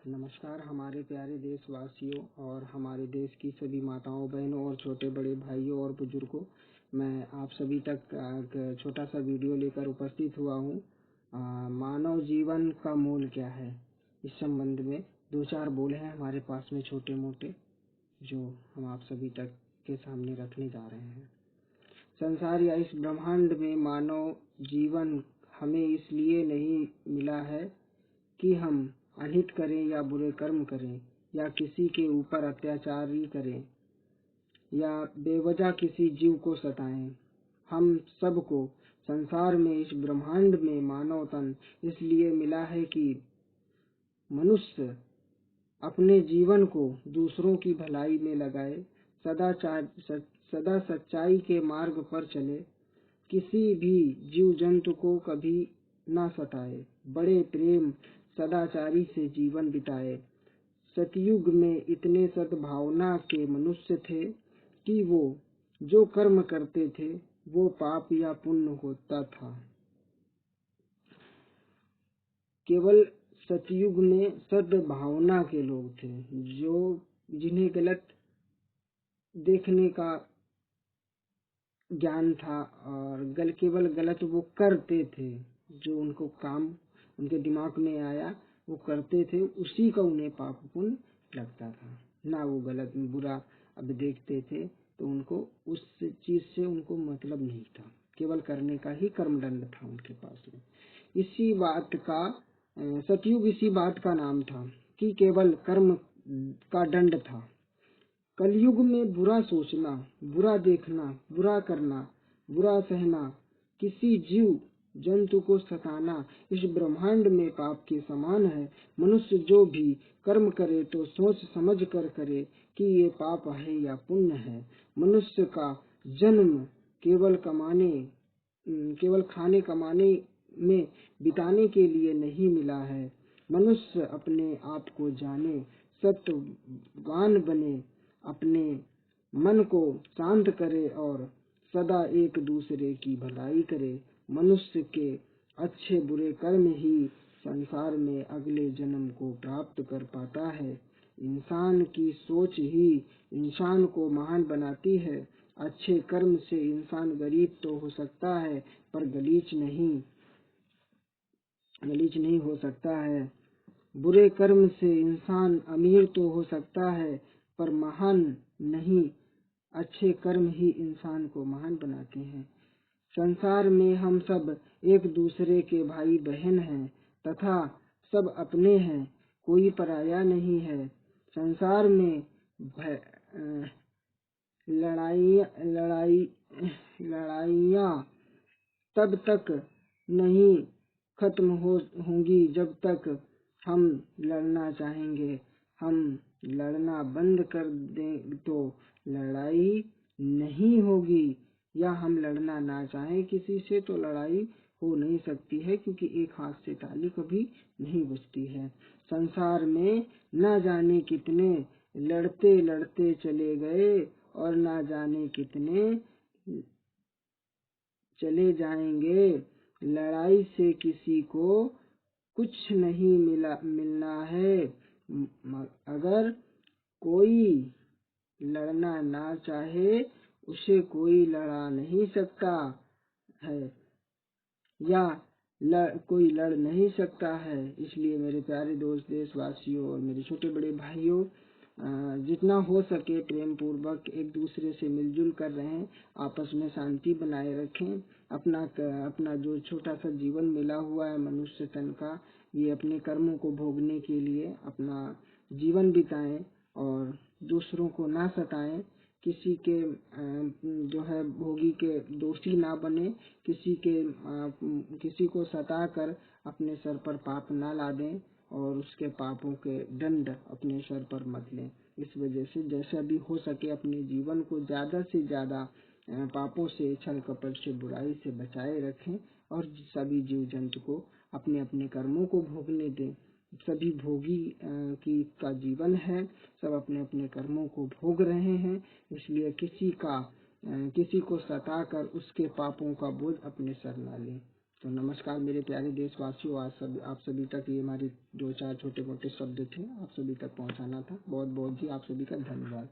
नमस्कार हमारे प्यारे देशवासियों और हमारे देश की सभी माताओं बहनों और छोटे बड़े भाइयों और बुजुर्गों। मैं आप सभी तक एक छोटा सा वीडियो लेकर उपस्थित हुआ हूँ। मानव जीवन का मूल क्या है, इस संबंध में दो चार बोल हैं हमारे पास में छोटे मोटे, जो हम आप सभी तक के सामने रखने जा रहे हैं। संसार या इस ब्रह्मांड में मानव जीवन हमें इसलिए नहीं मिला है कि हम अहित करें या बुरे कर्म करें या किसी के ऊपर अत्याचारी करें या बेवजह किसी जीव को सताएं। हम सबको संसार में इस ब्रह्मांड में मानव तन इसलिए मिला है कि मनुष्य अपने जीवन को दूसरों की भलाई में लगाए, सदा सच्चाई के मार्ग पर चले, किसी भी जीव जंतु को कभी न सताए, बड़े प्रेम सदाचारी से जीवन बिताए। सतयुग में इतने सद्भावना के मनुष्य थे कि वो जो कर्म करते थे वो पाप या पुण्य होता था। केवल सतयुग में सद्भावना के लोग थे, जिन्हें गलत देखने का ज्ञान था और केवल गलत वो करते थे। जो उनको काम उनके दिमाग में आया वो करते थे, उसी का उन्हें पाप पुण्य लगता था। ना वो गलत बुरा अब देखते थे तो उनको उस चीज से उनको मतलब नहीं था, केवल करने का ही कर्मदंड था उनके पास में। इसी बात का सतयुग इसी बात का नाम था कि केवल कर्म का दंड था। कलयुग में बुरा सोचना, बुरा देखना, बुरा करना, बुरा सहना, किसी जीव जंतु को सताना इस ब्रह्मांड में पाप के समान है। मनुष्य जो भी कर्म करे तो सोच समझ कर करे कि ये पाप है या पुण्य है। मनुष्य का जन्म केवल खाने कमाने में बिताने के लिए नहीं मिला है। मनुष्य अपने आप को जाने, सत्ववान बने, अपने मन को शांत करे और सदा एक दूसरे की भलाई करे। मनुष्य के अच्छे बुरे कर्म ही संसार में अगले जन्म को प्राप्त कर पाता है। इंसान की सोच ही इंसान को महान बनाती है। अच्छे कर्म से इंसान गरीब तो हो सकता है पर गलीच नहीं हो सकता है। बुरे कर्म से इंसान अमीर तो हो सकता है पर महान नहीं। अच्छे कर्म ही इंसान को महान बनाते हैं। संसार में हम सब एक दूसरे के भाई बहन हैं तथा सब अपने हैं, कोई पराया नहीं है। संसार में लड़ाइयाँ तब तक नहीं खत्म होंगी जब तक हम लड़ना चाहेंगे। हम लड़ना बंद कर दें तो लड़ाई नहीं होगी, या हम लड़ना ना चाहें किसी से तो लड़ाई हो नहीं सकती है, क्योंकि एक हाथ से ताली कभी नहीं बजती है। संसार में न जाने कितने लड़ते लड़ते चले गए और ना जाने कितने चले जाएंगे। लड़ाई से किसी को कुछ नहीं मिलना है। अगर कोई लड़ना ना चाहे उसे कोई लड़ा नहीं सकता है, या कोई लड़ नहीं सकता है। इसलिए मेरे प्यारे दोस्त देशवासियों और मेरे छोटे बड़े भाइयों, जितना हो सके प्रेम पूर्वक एक दूसरे से मिलजुल कर रहें, आपस में शांति बनाए रखें। अपना जो छोटा सा जीवन मिला हुआ है मनुष्य तन का, ये अपने कर्मों को भोगने के लिए अपना जीवन बिताएं और दूसरों को ना सताएं। किसी के जो है भोगी के दोषी ना बने, किसी को सता कर अपने सर पर पाप ना लादें और उसके पापों के दंड अपने सर पर मत लें। इस वजह से जैसा भी हो सके अपने जीवन को ज्यादा से ज्यादा पापों से, छल कपट से, बुराई से बचाए रखें और सभी जीव जंतु को अपने अपने कर्मों को भोगने दें। सभी भोगी का जीवन है, सब अपने अपने कर्मों को भोग रहे हैं। इसलिए किसी को सताकर उसके पापों का बोझ अपने सर ना लें। तो नमस्कार मेरे प्यारे देशवासियों, आज सब आप सभी तक ये हमारी दो चार छोटे मोटे शब्द थे, आप सभी तक पहुंचाना था। बहुत बहुत जी आप सभी का धन्यवाद।